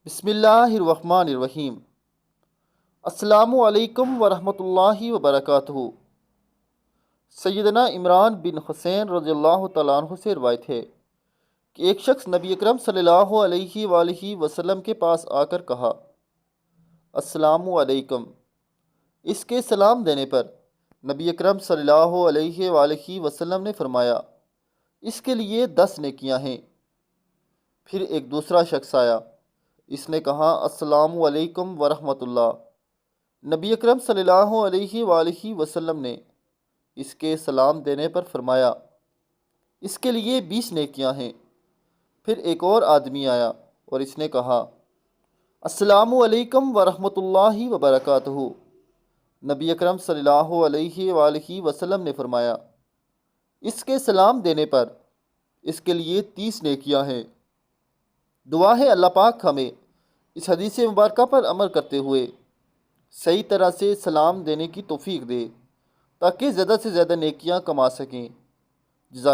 بسم اللہ الرحمن الرحیم۔ السلام علیکم ورحمۃ اللہ وبرکاتہ۔ سیدنا عمران بن حسین رضی اللہ تعالیٰ عنہ سے روایت ہے کہ ایک شخص نبی اکرم صلی اللہ علیہ وآلہ وسلم کے پاس آ کر کہا، السلام علیکم۔ اس کے سلام دینے پر نبی اکرم صلی اللہ علیہ وآلہ وسلم نے فرمایا، اس کے لیے 10 نیکیاں ہیں۔ پھر ایک دوسرا شخص آیا، اس نے کہا، السلام علیکم ورحمۃ اللہ۔ نبی اکرم صلی اللہ علیہ وآلہ وسلم نے اس کے سلام دینے پر فرمایا، اس کے لیے 20 نیکیاں ہیں۔ پھر ایک اور آدمی آیا اور اس نے کہا، السلام علیکم ورحمۃ اللہ وبرکاتہ۔ نبی اکرم صلی اللہ علیہ وآلہ وسلم نے فرمایا، اس کے سلام دینے پر اس کے لیے 30 نیکیاں ہیں۔ دعا ہے اللہ پاک ہمیں اس حدیث مبارکہ پر عمل کرتے ہوئے صحیح طرح سے سلام دینے کی توفیق دے تاکہ زیادہ سے زیادہ نیکیاں کما سکیں۔ جزاک